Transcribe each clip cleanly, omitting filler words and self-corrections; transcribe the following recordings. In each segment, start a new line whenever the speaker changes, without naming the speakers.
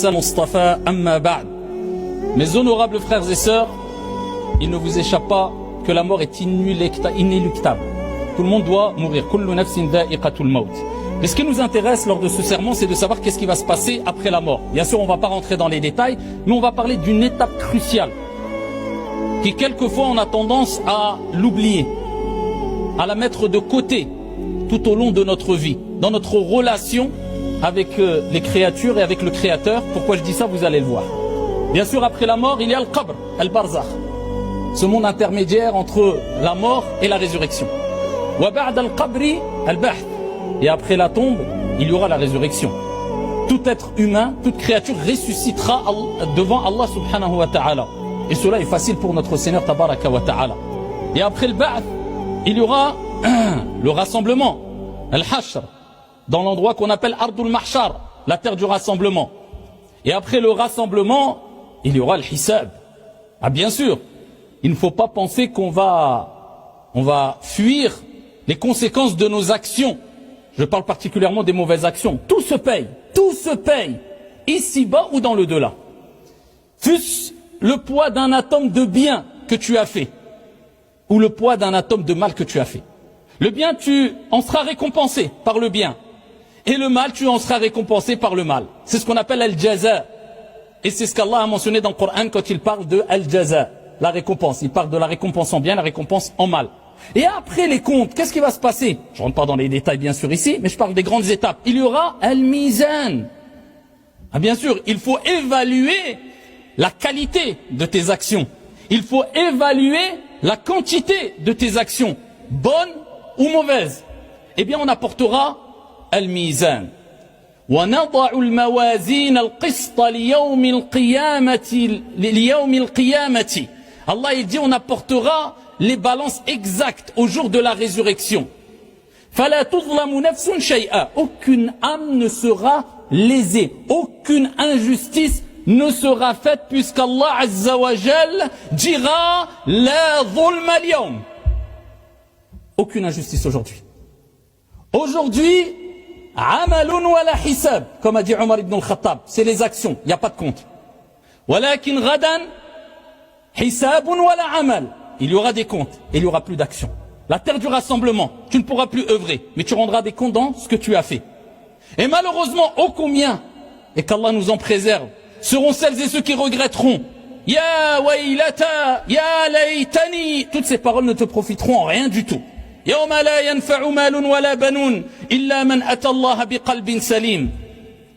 Mustafa amma ba'd. Mes honorables frères et sœurs, il ne vous échappe pas que la mort est inéluctable. Tout le monde doit mourir. Kullu nafsin dha'iqatul maut. Mais ce qui nous intéresse lors de ce sermon, c'est de savoir qu'est-ce qui va se passer après la mort. Bien sûr, on ne va pas rentrer dans les détails, mais on va parler d'une étape cruciale qui quelquefois on a tendance à l'oublier, à la mettre de côté tout au long de notre vie, dans notre relation avec les créatures et avec le Créateur. Pourquoi je dis ça, vous allez le voir. Bien sûr, après la mort, il y a le qabr, al-barzakh, ce monde intermédiaire entre la mort et la résurrection. Wa ba'da al-qabri al-bahth. Et après la tombe, il y aura la résurrection. Tout être humain, toute créature ressuscitera devant Allah subhanahu wa ta'ala. Et cela est facile pour notre Seigneur tabaraka wa ta'ala. Et après le ba'th, il y aura le rassemblement, al-hashr, dans l'endroit qu'on appelle Ardul Mahshar, la terre du rassemblement. Et après le rassemblement, il y aura le hisab. Ah bien sûr, il ne faut pas penser qu'on va fuir les conséquences de nos actions. Je parle particulièrement des mauvaises actions. Tout se paye, ici-bas ou dans le delà. Fût-ce le poids d'un atome de bien que tu as fait, ou le poids d'un atome de mal que tu as fait. Le bien, tu en seras récompensé par le bien. Et le mal, tu en seras récompensé par le mal. C'est ce qu'on appelle al-jaza. Et c'est ce qu'Allah a mentionné dans le Coran quand il parle de al-jaza, la récompense. Il parle de la récompense en bien, la récompense en mal. Et après les comptes, qu'est-ce qui va se passer? Je ne rentre pas dans les détails bien sûr ici, mais je parle des grandes étapes. Il y aura al-mizan. Ah, bien sûr, il faut évaluer la qualité de tes actions. Il faut évaluer la quantité de tes actions, bonnes ou mauvaises. Eh bien, on apportera al-mizan. وَنَضَعُ الْمَوَازِينَ الْقِسْطَ لِيَوْمِ الْقِيَامَةِ. Allah il dit, on apportera les balances exactes au jour de la résurrection. فَلَا تُظْلَمُ نَفْسٌ شَيْئًا. Aucune âme ne sera lésée, aucune injustice ne sera faite, puisqu'Allah Azza wa Jal dira la zulma al-yawm. Aucune injustice aujourd'hui. Aujourd'hui, amalun wa la hisab, comme a dit Omar ibn al-Khattab, c'est les actions, il n'y a pas de compte. Walakin ghadan hisabun wa la amal. Il y aura des comptes et il n'y aura plus d'actions. La terre du rassemblement, tu ne pourras plus œuvrer, mais tu rendras des comptes dans ce que tu as fait. Et malheureusement, ô combien, et qu'Allah nous en préserve, seront celles et ceux qui regretteront. Ya waylata, ya laytani. Toutes ces paroles ne te profiteront en rien du tout. Yawma la yanfa'u malun wa la banun illa man ata Allah biqalbin salim.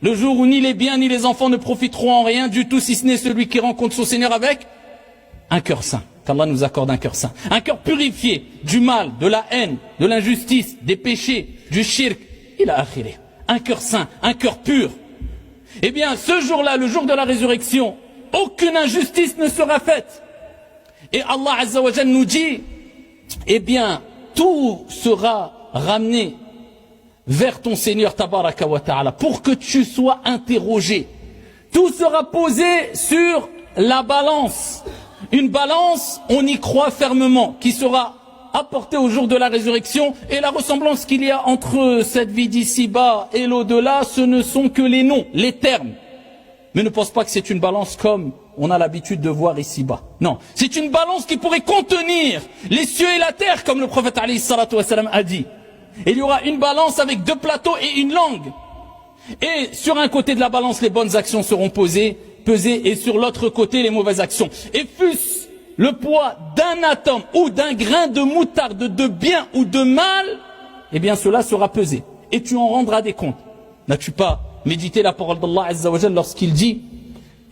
Le jour où ni les biens ni les enfants ne profiteront en rien du tout, si ce n'est celui qui rencontre son Seigneur avec un cœur saint. Qu'Allah nous accorde un cœur saint. Un cœur purifié du mal, de la haine, de l'injustice, des péchés, du shirk. Il a akhiré. Un cœur saint, un cœur pur. Eh bien, ce jour-là, le jour de la résurrection, aucune injustice ne sera faite. Et Allah Azza wa Jal nous dit, eh bien, tout sera ramené vers ton Seigneur Tabaraka wa Ta'ala pour que tu sois interrogé. Tout sera posé sur la balance. Une balance, on y croit fermement, qui sera apportée au jour de la résurrection. Et la ressemblance qu'il y a entre cette vie d'ici-bas et l'au-delà, ce ne sont que les noms, les termes. Mais ne pense pas que c'est une balance comme on a l'habitude de voir ici-bas. Non, c'est une balance qui pourrait contenir les cieux et la terre, comme le prophète alayhi salatu wassalam a dit. Et il y aura une balance avec deux plateaux et une langue. Et sur un côté de la balance, les bonnes actions seront pesées, et sur l'autre côté, les mauvaises actions. Et fût-ce le poids d'un atome ou d'un grain de moutarde, de bien ou de mal, eh bien cela sera pesé. Et tu en rendras des comptes. N'as-tu pas médité la parole d'Allah Azza wa Jal lorsqu'il dit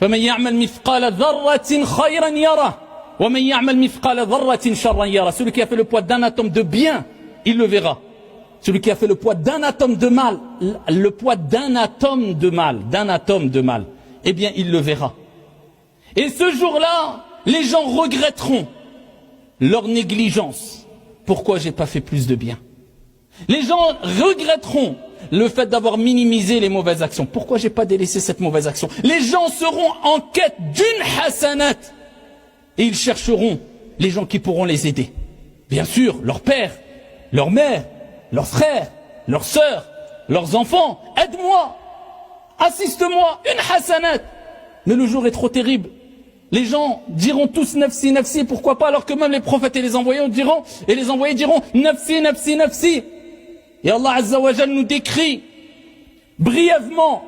فَمَنْ يَعْمَلْ مِثْقَالَ ذَرَّةٍ خَيْرًا يَرَهُ وَمَنْ يَعْمَلْ مِثْقَالَ ذَرَّةٍ شَرًّا يَرَهُ. Celui qui a fait le poids d'un atome de bien, il le verra. Celui qui a fait le poids d'un atome de mal, eh bien il le verra. Et ce jour-là, les gens regretteront leur négligence. Pourquoi j'ai pas fait plus de bien? Les gens regretteront le fait d'avoir minimisé les mauvaises actions. Pourquoi j'ai pas délaissé cette mauvaise action? Les gens seront en quête d'une hasanat. Et ils chercheront les gens qui pourront les aider. Bien sûr, leur père, leur mère, leurs frères, leurs sœurs, leurs enfants. Aide-moi. assiste-moi, une hasanat. Mais le jour est trop terrible. Les gens diront tous nafsi, nafsi, pourquoi pas, alors que même les prophètes et les envoyés diront nafsi, nafsi, nafsi. Et Allah Azza wa Jal nous décrit brièvement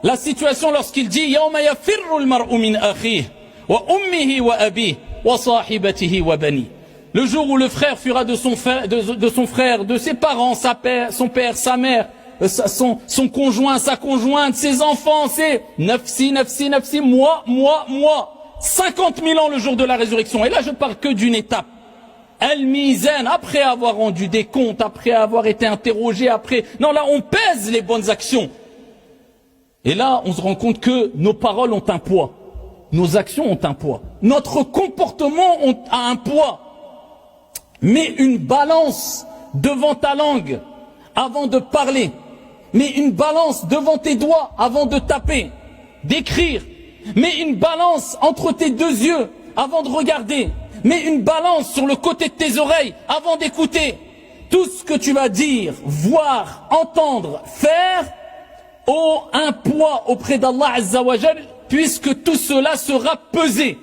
la situation lorsqu'il dit yawma yafirru al-mar'u min akhihi wa ummihi wa abihi wa sahibatihi wa bani. Le jour où le frère fuira de son frère, de ses parents, son père, sa mère, son conjoint, sa conjointe, ses enfants, c'est nafsi, nafsi, nafsi, moi. 50 000 ans le jour de la résurrection. Et là, je parle que d'une étape. Al-Mizan, après avoir rendu des comptes, après avoir été interrogé, non, là, on pèse les bonnes actions. Et là, on se rend compte que nos paroles ont un poids. Nos actions ont un poids. Notre comportement a un poids. Mets une balance devant ta langue avant de parler. Mets une balance devant tes doigts avant de taper, d'écrire. Mets une balance entre tes deux yeux avant de regarder. Mets une balance sur le côté de tes oreilles avant d'écouter. Tout ce que tu vas dire, voir, entendre, faire ont un poids auprès d'Allah Azza wa Jal, puisque tout cela sera pesé.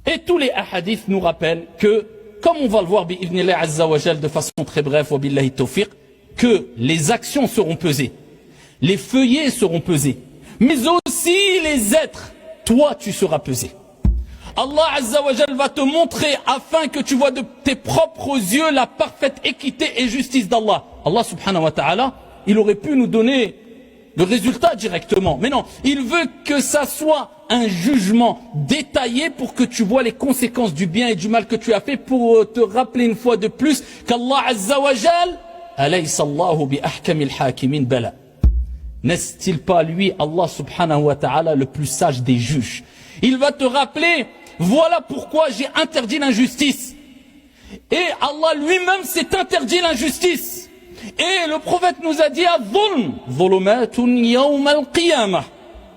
Et tous les hadiths nous rappellent que, comme on va le voir bi'idhnillah Azza wa Jal de façon très brève, wa billahi tawfiq, que les actions seront pesées, les feuillets seront pesés, mais aussi les êtres. Toi, tu seras pesé. Allah Azza wa Jal va te montrer afin que tu vois de tes propres yeux la parfaite équité et justice d'Allah. Allah subhanahu wa ta'ala, il aurait pu nous donner le résultat directement. Mais non, il veut que ça soit un jugement détaillé pour que tu vois les conséquences du bien et du mal que tu as fait, pour te rappeler une fois de plus qu'Allah Azza wa Jal, alaysa Allahu bi ahkamil hakimin bala. N'est-il pas lui, Allah subhanahu wa ta'ala, le plus sage des juges? Il va te rappeler, voilà pourquoi j'ai interdit l'injustice. Et Allah lui-même s'est interdit l'injustice. Et le prophète nous a dit,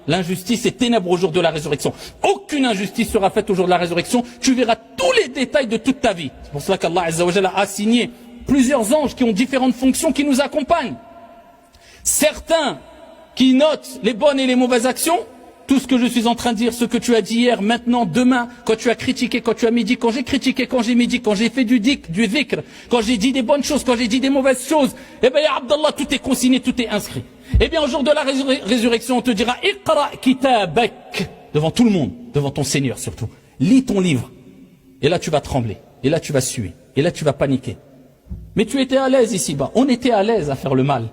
l'injustice est ténèbre au jour de la résurrection. Aucune injustice sera faite au jour de la résurrection. Tu verras tous les détails de toute ta vie. C'est pour cela qu'Allah Azza wa Jalla a assigné plusieurs anges qui ont différentes fonctions qui nous accompagnent. Certains qui notent les bonnes et les mauvaises actions. Tout ce que je suis en train de dire, ce que tu as dit hier, maintenant, demain, quand tu as critiqué, quand tu as médit, quand j'ai critiqué, quand j'ai médit, quand j'ai fait du dhikr, quand j'ai dit des bonnes choses, quand j'ai dit des mauvaises choses, eh bien, ya Abdallah, tout est consigné, tout est inscrit. Eh bien, au jour de la résurrection, on te dira, Iqra kitabak, devant tout le monde, devant ton Seigneur surtout. Lis ton livre. Et là, tu vas trembler. Et là, tu vas suer. Et là, tu vas paniquer. Mais tu étais à l'aise ici-bas. On était à l'aise à faire le mal.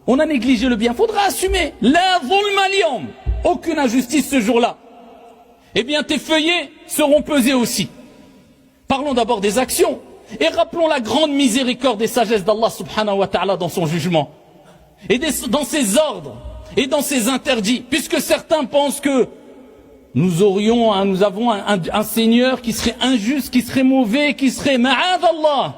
On a négligé le bien. Faudra assumer. La zulma al-yawm. Aucune injustice ce jour-là. Eh bien, tes feuillets seront pesés aussi. Parlons d'abord des actions. Et rappelons la grande miséricorde et sagesse d'Allah subhanahu wa ta'ala dans son jugement. Et dans ses ordres. Et dans ses interdits. Puisque certains pensent que nous avons un Seigneur qui serait injuste, qui serait mauvais, qui serait ma'ad Allah.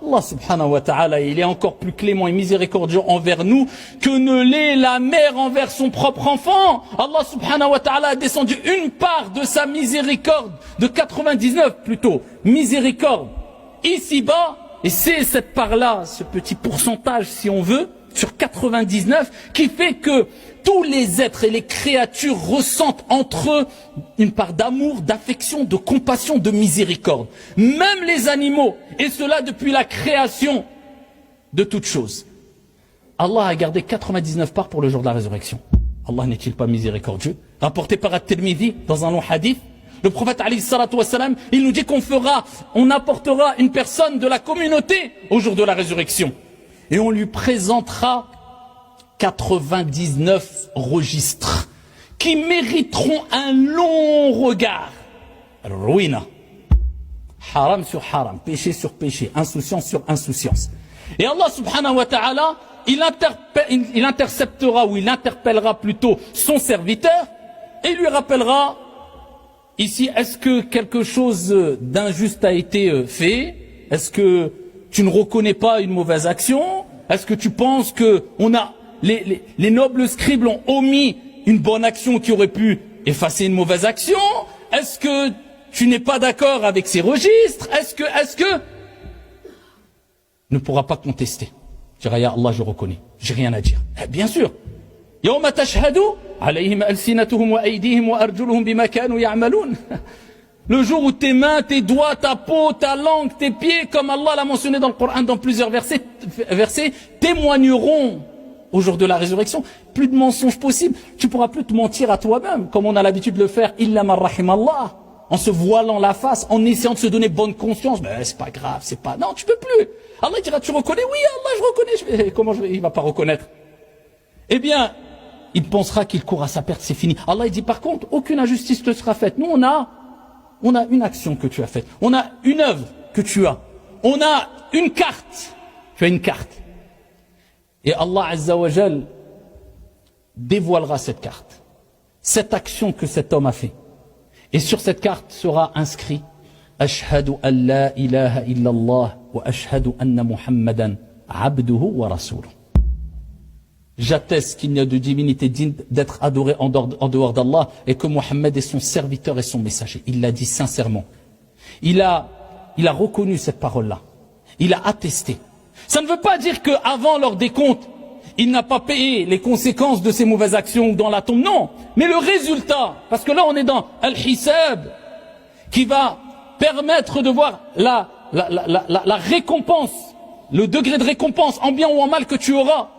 Allah subhanahu wa ta'ala, il est encore plus clément et miséricordieux envers nous que ne l'est la mère envers son propre enfant. Allah subhanahu wa ta'ala a descendu une part de sa miséricorde, de 99 plutôt, miséricorde, ici-bas, et c'est cette part-là, ce petit pourcentage si on veut, sur 99, qui fait que tous les êtres et les créatures ressentent entre eux une part d'amour, d'affection, de compassion, de miséricorde. Même les animaux, et cela depuis la création de toutes choses. Allah a gardé 99 parts pour le jour de la résurrection. Allah n'est-il pas miséricordieux? Rapporté par At-Tirmidhi dans un long hadith, le prophète alayhi salatu wassalam, il nous dit on apportera une personne de la communauté au jour de la résurrection. Et on lui présentera 99 registres qui mériteront un long regard. Ruina. Haram sur haram, péché sur péché, insouciance sur insouciance. Et Allah subhanahu wa ta'ala, il interceptera ou il interpellera plutôt son serviteur et lui rappellera ici, est-ce que quelque chose d'injuste a été fait? Est-ce que tu ne reconnais pas une mauvaise action? Est-ce que tu penses que les nobles scribes ont omis une bonne action qui aurait pu effacer une mauvaise action? Est-ce que tu n'es pas d'accord avec ces registres? Est-ce que ne pourra pas contester? Tu diras, ya Allah, je reconnais, j'ai rien à dire. Bien sûr, يوم تشهد عليهم ألسنتهم وأيديهم وأرجلهم بما كانوا يعملون. Le jour où tes mains, tes doigts, ta peau, ta langue, tes pieds, comme Allah l'a mentionné dans le Coran, dans plusieurs versets, témoigneront au jour de la résurrection. Plus de mensonges possibles. Tu pourras plus te mentir à toi-même, comme on a l'habitude de le faire, illa man rahim Allah, en se voilant la face, en essayant de se donner bonne conscience. Mais c'est pas grave, c'est pas... Non, tu peux plus. Allah dira, tu reconnais? Oui, Allah, je reconnais. Comment il va pas reconnaître? Eh bien, il pensera qu'il court à sa perte, c'est fini. Allah, il dit, par contre, aucune injustice te sera faite. Nous, on a une action que tu as faite. On a une œuvre que tu as. On a une carte. Tu as une carte. Et Allah Azza wa Jal dévoilera cette carte. Cette action que cet homme a fait. Et sur cette carte sera inscrit Ashhadu an la ilaha illallah wa ashhadu anna Muhammadan abduhu wa rasuluh. J'atteste qu'il n'y a de divinité digne d'être adoré en dehors d'Allah et que Mohammed est son serviteur et son messager. Il l'a dit sincèrement. Il a reconnu cette parole-là. Il a attesté. Ça ne veut pas dire qu'avant, lors des comptes, il n'a pas payé les conséquences de ses mauvaises actions dans la tombe. Non. Mais le résultat, parce que là on est dans Al-Hisab, qui va permettre de voir la récompense, le degré de récompense, en bien ou en mal que tu auras.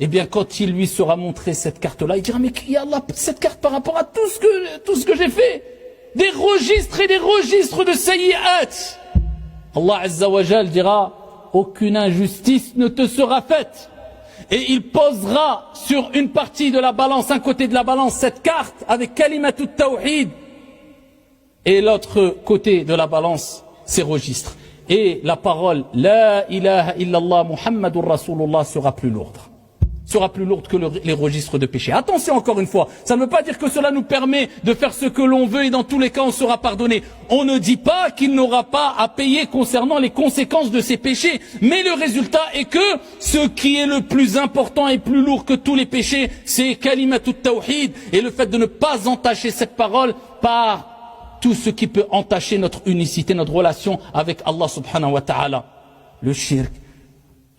Eh bien, quand il lui sera montré cette carte-là, il dira, mais qui a cette carte par rapport à tout ce que j'ai fait? Des registres et des registres de sayyi'at. Allah Azza wa Jal dira, aucune injustice ne te sera faite. Et il posera sur une partie de la balance, un côté de la balance, cette carte avec kalimatut tawhid. Et l'autre côté de la balance, ces registres. Et la parole, la ilaha illallah Muhammadur Rasulullah sera plus lourde. Sera plus lourde que les registres de péché. Attention encore une fois, ça ne veut pas dire que cela nous permet de faire ce que l'on veut et dans tous les cas on sera pardonné. On ne dit pas qu'il n'aura pas à payer concernant les conséquences de ses péchés, mais le résultat est que ce qui est le plus important et plus lourd que tous les péchés, c'est kalimatut tawhid et le fait de ne pas entacher cette parole par tout ce qui peut entacher notre unicité, notre relation avec Allah subhanahu wa ta'ala. Le shirk,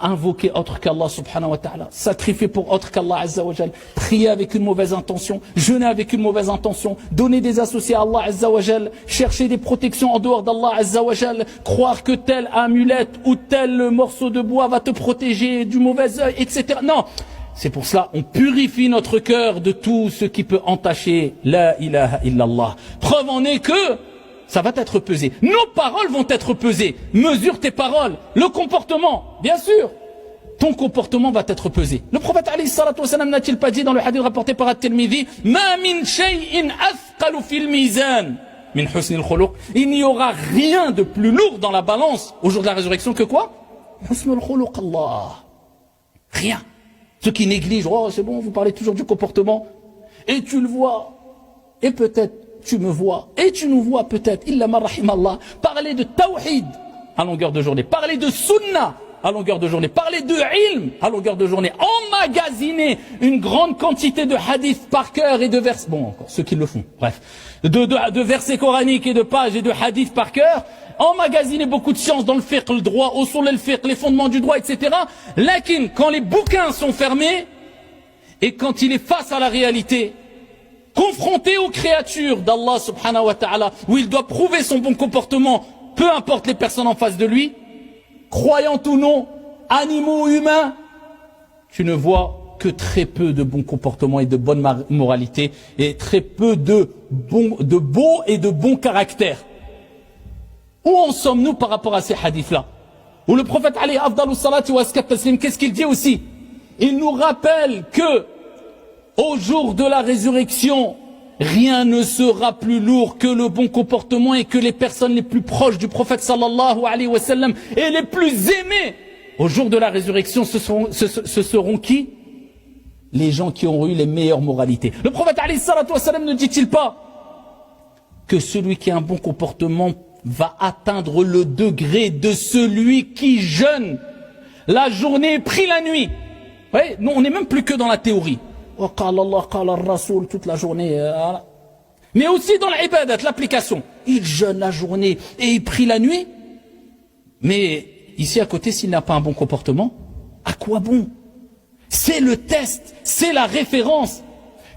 invoquer autre qu'Allah subhanahu wa ta'ala, sacrifier pour autre qu'Allah azza wa jal, prier avec une mauvaise intention, jeûner avec une mauvaise intention, donner des associés à Allah azza wa jal, chercher des protections en dehors d'Allah azza wa jal, croire que telle amulette ou tel morceau de bois va te protéger du mauvais œil, etc. Non, c'est pour cela on purifie notre cœur de tout ce qui peut entacher la ilaha illallah. Preuve en est que ça va être pesé. Nos paroles vont être pesées. Mesure tes paroles. Le comportement, bien sûr. Ton comportement va être pesé. Le prophète alayhi salatu wa salam n'a-t-il pas dit dans le hadith rapporté par At-Tirmidhi, Ma min shay'in athqalu fil mizan min husn al-khuluq. Il n'y aura rien de plus lourd dans la balance au jour de la résurrection que quoi? Husn al-khuluq Allah. Rien. Ceux qui négligent, oh c'est bon, vous parlez toujours du comportement. Et tu le vois. Et peut-être tu me vois, et tu nous vois peut-être, illa ma rahim Allah, parler de tawhid à longueur de journée, parler de sunnah à longueur de journée, parler de ilm à longueur de journée, emmagasiner une grande quantité de hadiths par cœur et de versets, bon encore ceux qui le font, bref, de versets coraniques et de pages et de hadiths par cœur, emmagasiner beaucoup de sciences dans le fiqh, le droit, usul al-fiqh, les fondements du droit, etc. Lakin, quand les bouquins sont fermés, et quand il est face à la réalité, confronté aux créatures d'Allah subhanahu wa ta'ala, où il doit prouver son bon comportement, peu importe les personnes en face de lui, croyants ou non, animaux ou humains, tu ne vois que très peu de bon comportement et de bonne moralité, et très peu de beau et de bon caractère. Où en sommes-nous par rapport à ces hadiths-là? Où le prophète alayhi afdalus salati wa askat taslim, qu'est-ce qu'il dit aussi? Il nous rappelle que au jour de la résurrection, rien ne sera plus lourd que le bon comportement et que les personnes les plus proches du prophète sallallahu alayhi wa sallam et les plus aimées au jour de la résurrection, ce seront qui? Les gens qui ont eu les meilleures moralités. Le prophète alayhi salatu wa sallam ne dit-il pas que celui qui a un bon comportement va atteindre le degré de celui qui jeûne la journée et prie la nuit? Vous voyez, nous, on n'est même plus que dans la théorie. Allah, qala Rasoul toute la journée. Mais aussi dans l'ibadat, l'application. Il jeûne la journée et il prie la nuit. Mais ici à côté, s'il n'a pas un bon comportement, à quoi bon? C'est le test, c'est la référence,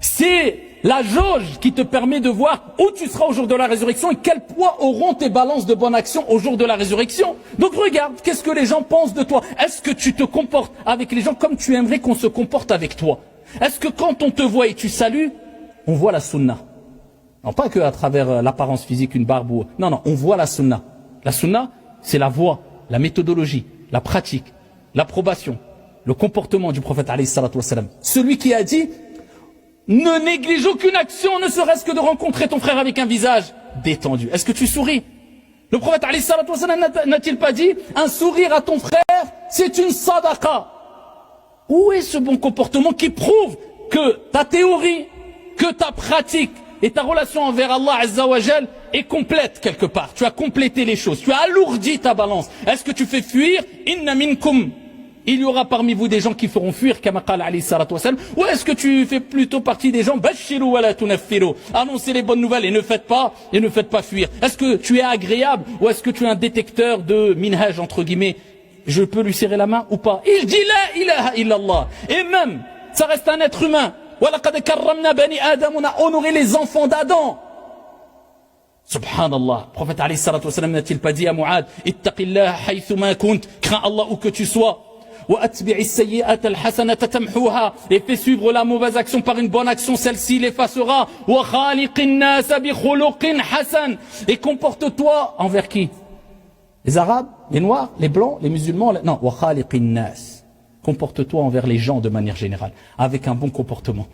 c'est la jauge qui te permet de voir où tu seras au jour de la résurrection et quel poids auront tes balances de bonne action au jour de la résurrection. Donc regarde, qu'est-ce que les gens pensent de toi? Est-ce que tu te comportes avec les gens comme tu aimerais qu'on se comporte avec toi? Est-ce que quand on te voit et tu salues, on voit la sunna? Non, pas que à travers l'apparence physique, une barbe ou... Non, non, on voit la sunna. La sunna, c'est la voie, la méthodologie, la pratique, l'approbation, le comportement du prophète alayhi salatu wassalam. Celui qui a dit... Ne néglige aucune action, ne serait-ce que de rencontrer ton frère avec un visage détendu. Est-ce que tu souris? Le prophète alayhi salatu wassalam n'a-t-il pas dit un sourire à ton frère, c'est une sadaqa? Où est ce bon comportement qui prouve que ta théorie, que ta pratique et ta relation envers Allah Azza wa Jal est complète quelque part? Tu as complété les choses, tu as alourdi ta balance. Est-ce que tu fais fuir inna minkum? Il y aura parmi vous des gens qui feront fuir, kama qala alayhi salatu wassalam, ou est-ce que tu fais plutôt partie des gens, bashiru wa la tunaffiru, annoncez les bonnes nouvelles et ne faites pas fuir? Est-ce que tu es agréable, ou est-ce que tu es un détecteur de minhaj, entre guillemets? Je peux lui serrer la main ou pas? Il dit la ilaha illallah. Et même, ça reste un être humain. Wa laqad karramna bani Adam, on a honoré les enfants d'Adam. Subhanallah. Le prophète alayhi salatu wassalam n'a-t-il pas dit à Mu'ad, ittaqillah haythuma kunt, crains Allah où que tu sois. Et fais suivre la mauvaise action par une bonne action, celle-ci l'effacera. Et comporte-toi envers qui? Les Arabes, les Noirs, les Blancs, les Musulmans? Non, comporte-toi envers les gens de manière générale, avec un bon comportement.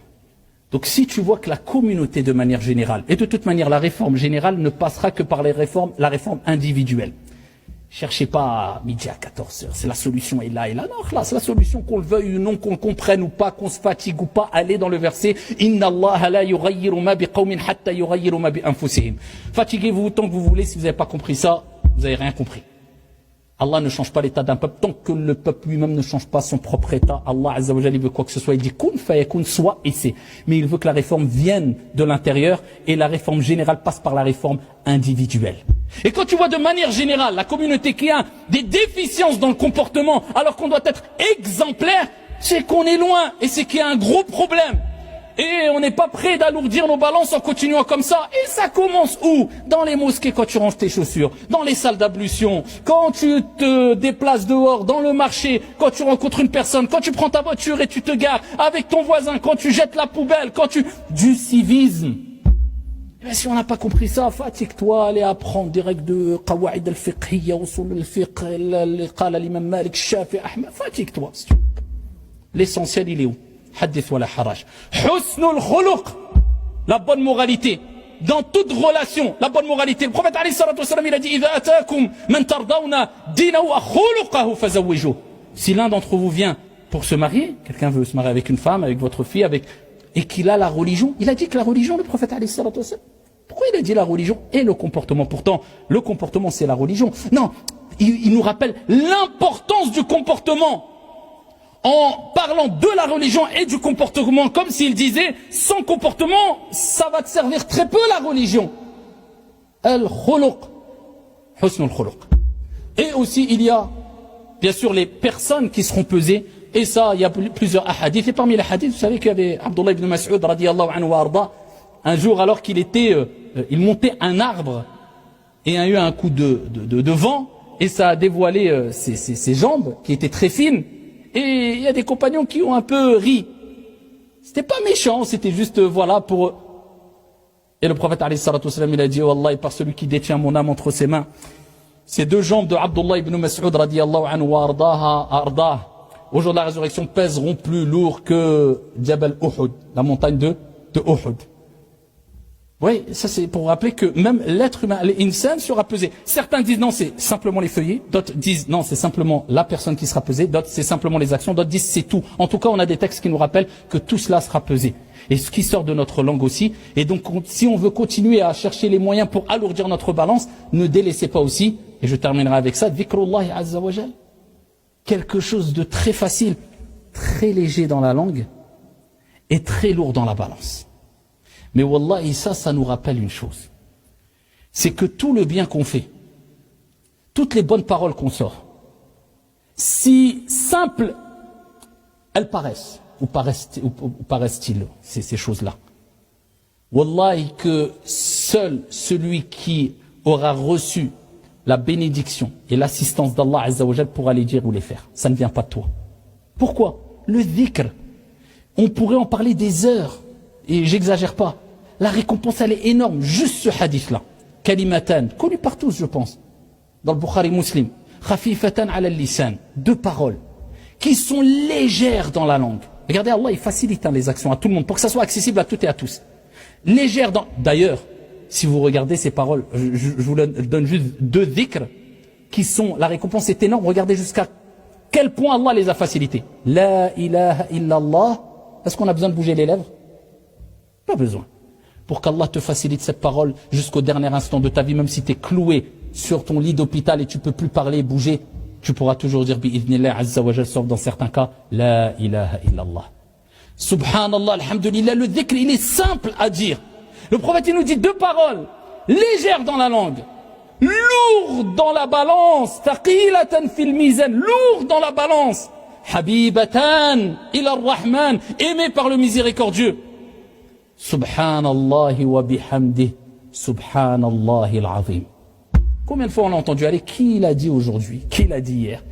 Donc si tu vois que la communauté de manière générale, et de toute manière la réforme générale ne passera que par la réforme individuelle. Cherchez pas à midi à 14h, c'est la solution est là. Non, là, c'est la solution qu'on le veuille ou non, qu'on comprenne ou pas, qu'on se fatigue ou pas. Allez dans le verset Inna Allah la yughayyiru ma biqawmin hatta yughayyiru ma bi anfusihim. Fatiguez-vous autant que vous voulez, si vous n'avez pas compris ça, vous n'avez rien compris. Allah ne change pas l'état d'un peuple tant que le peuple lui-même ne change pas son propre état. Allah Azza wa Jalla, il veut quoi que ce soit, il dit kun fayakun, soit et c'est. Mais il veut que la réforme vienne de l'intérieur et la réforme générale passe par la réforme individuelle. Et quand tu vois de manière générale la communauté qui a des déficiences dans le comportement alors qu'on doit être exemplaire, c'est qu'on est loin et c'est qu'il y a un gros problème. Et on n'est pas prêt d'alourdir nos balances en continuant comme ça. Et ça commence où? Dans les mosquées quand tu ranges tes chaussures, dans les salles d'ablution, quand tu te déplaces dehors, dans le marché, quand tu rencontres une personne, quand tu prends ta voiture et tu te gares avec ton voisin, quand tu jettes la poubelle, du civisme. Mais si on n'a pas compris ça, fatigue-toi, allez apprendre des règles de qawaïd al-fiqhiyya, usul al-fiqh, qala l'imam Malik, Shafi, Ahmed, fatigue-toi. L'essentiel, il est où? Hadith wa la haraj. Husnul khuluq, la bonne moralité. Dans toute relation, la bonne moralité. Le prophète alayhi salatu wassalam, il a dit Idha atakum man tardawna dinahu wa khuluqahu fazawwijuh. Si l'un d'entre vous vient pour se marier, quelqu'un veut se marier avec une femme, avec votre fille, et qu'il a la religion, il a dit que la religion, le prophète alayhi salatu wassalam. Pourquoi il a dit la religion et le comportement? Pourtant, le comportement c'est la religion. Non, il nous rappelle l'importance du comportement. En parlant de la religion et du comportement, comme s'il disait, sans comportement, ça va te servir très peu la religion. Al-khuluq, husnul khuluq. Et aussi, il y a, bien sûr, les personnes qui seront pesées, et ça, il y a plusieurs hadiths, et parmi les hadiths, vous savez qu'il y avait Abdullah ibn Mas'ud, radiyallahu anhu wa arda, un jour, alors qu'il il montait un arbre, et il y a eu un coup de vent, et ça a dévoilé ses jambes, qui étaient très fines. Et il y a des compagnons qui ont un peu ri. C'était pas méchant, c'était juste, voilà, pour... Et le prophète, alayhi salatu wassalam, il a dit, Wallah, par celui qui détient mon âme entre ses mains, ces deux jambes de Abdullah ibn Mas'ud, radiyallahu anhu wa ardah, au jour de la résurrection, pèseront plus lourd que Jabal Uhud, la montagne de Uhud. Oui, ça c'est pour rappeler que même l'être humain, l'insan sera pesé. Certains disent non, c'est simplement les feuillets. D'autres disent non, c'est simplement la personne qui sera pesée. D'autres, c'est simplement les actions. D'autres disent c'est tout. En tout cas, on a des textes qui nous rappellent que tout cela sera pesé. Et ce qui sort de notre langue aussi. Et donc, si on veut continuer à chercher les moyens pour alourdir notre balance, ne délaissez pas aussi, et je terminerai avec ça, dhikrullahi azza wa jal. Quelque chose de très facile, très léger dans la langue, et très lourd dans la balance. Mais wallahi, ça nous rappelle une chose. C'est que tout le bien qu'on fait, toutes les bonnes paroles qu'on sort, si simple elles paraissent, ou paraissent-ils, ces choses-là. Wallahi, que seul celui qui aura reçu la bénédiction et l'assistance d'Allah Azza wa Jal pourra les dire ou les faire. Ça ne vient pas de toi. Pourquoi? Le dhikr, on pourrait en parler des heures, et j'exagère pas. La récompense, elle est énorme. Juste ce hadith-là. Kalimatan, connu par tous, je pense. Dans le Bukhari Muslim. Khafifatan ala lisan. 2 paroles qui sont légères dans la langue. Regardez, Allah, il facilite les actions à tout le monde pour que ça soit accessible à toutes et à tous. Légères dans... D'ailleurs, si vous regardez ces paroles, je vous donne juste 2 dhikrs qui sont... La récompense est énorme. Regardez jusqu'à quel point Allah les a facilités. La ilaha illallah. Est-ce qu'on a besoin de bouger les lèvres? Pas besoin. Pour qu'Allah te facilite cette parole jusqu'au dernier instant de ta vie, même si tu es cloué sur ton lit d'hôpital et tu ne peux plus parler, bouger, tu pourras toujours dire bi'idhnillah azza wa jal, sauf dans certains cas, la ilaha illallah. Subhanallah, alhamdulillah, le dhikr, il est simple à dire. Le prophète, il nous dit 2 paroles, légères dans la langue, lourdes dans la balance, thaqilatan fil mizan, lourdes dans la balance, habibatan ila ar-Rahman, aimé par le miséricordieux. Subhanallah wa bihamdih, subhanallah al-azim. Combien de fois on a entendu? Allez, qui l'a dit aujourd'hui? Qui l'a dit hier?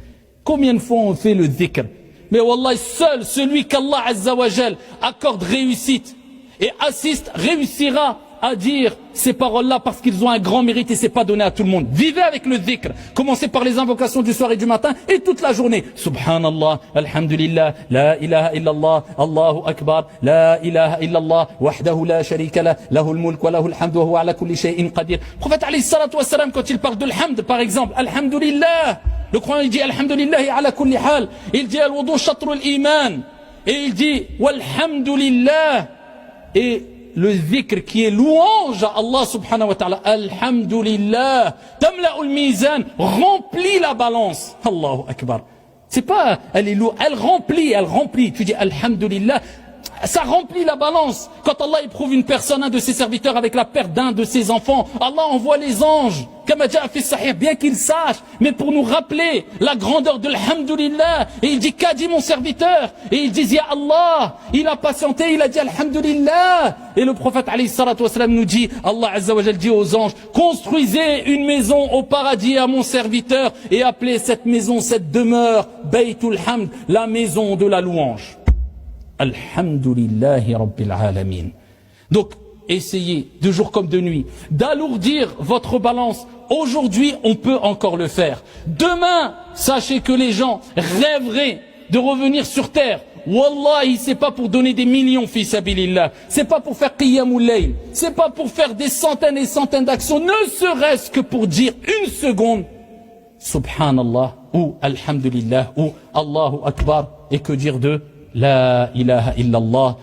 Combien de fois on fait le dhikr? Mais wallah, seul celui qu'Allah Azza wa Jal accorde réussite et assiste réussira à dire ces paroles-là parce qu'ils ont un grand mérite et c'est pas donné à tout le monde. Vivez avec le dhikr. Commencez par les invocations du soir et du matin et toute la journée. Subhanallah, alhamdulillah, la ilaha illallah, Allahu akbar, la ilaha illallah, wahdahu la sharika la, lahul mulk wa lahul hamdu wa huwa ala kulli shay'in qadir. Prophète alayhi salatu wassalam, quand il parle de l'hamd, par exemple, alhamdulillah, le Coran il dit alhamdulillah ala kulli hal. Il dit al-wudu shatrul iman. Et il dit walhamdulillah. Et le dhikr qui est louange à Allah subhanahu wa ta'ala, alhamdulillah, tamla'ul mizan, remplit la balance. Allahu akbar. C'est pas, elle remplit. Tu dis alhamdulillah, ça remplit la balance. Quand Allah éprouve une personne, un de ses serviteurs, avec la perte d'un de ses enfants, Allah envoie les anges, bien qu'il sache, mais pour nous rappeler la grandeur de l'alhamdulillah. Et il dit, qu'a dit mon serviteur? Et il dit, ya Allah, il a patienté, il a dit alhamdulillah. Et le prophète alayhi salatu wassalam nous dit, Allah azza wa jal dit aux anges, construisez une maison au paradis à mon serviteur et appelez cette maison, cette demeure, Baytul Hamd, la maison de la louange. Alhamdulillahi Rabbil Alamin. Donc, essayez, de jour comme de nuit, d'alourdir votre balance. Aujourd'hui, on peut encore le faire. Demain, sachez que les gens rêveraient de revenir sur terre. Wallahi, c'est pas pour donner des millions, fi sabilillah. C'est pas pour faire qiyamul layl. C'est pas pour faire des centaines et centaines d'actions. Ne serait-ce que pour dire une seconde, Subhanallah, ou Alhamdulillah, ou Allahu Akbar, et que dire de La ilaha illallah.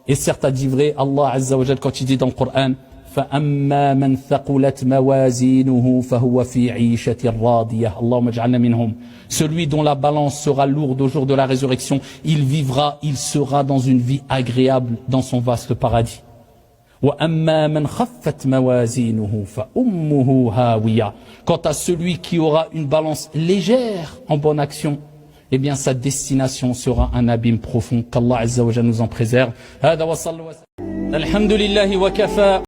Et certes a dit vrai Allah Azza wa Jal quand il dit dans le Coran, فَأَمَّا مَنْ ثَقُلَتْ مَوَازِينُهُ فَهُوَ فِي عِيشَةٍ رَاضِيَةٍ. Allahumma ij'alna minhum. Celui dont la balance sera lourde au jour de la résurrection, il sera dans une vie agréable dans son vaste paradis. وَأَمَّا مَنْ خَفَّتْ مَوَازِينُهُ فَأُمُّهُ هَاوِيَةٌ. Quant à celui qui aura une balance légère en bonne action, eh bien sa destination sera un abîme profond. Qu'Allah Azza wa Jalla nous en préserve. Alhamdulillahi wa kafa.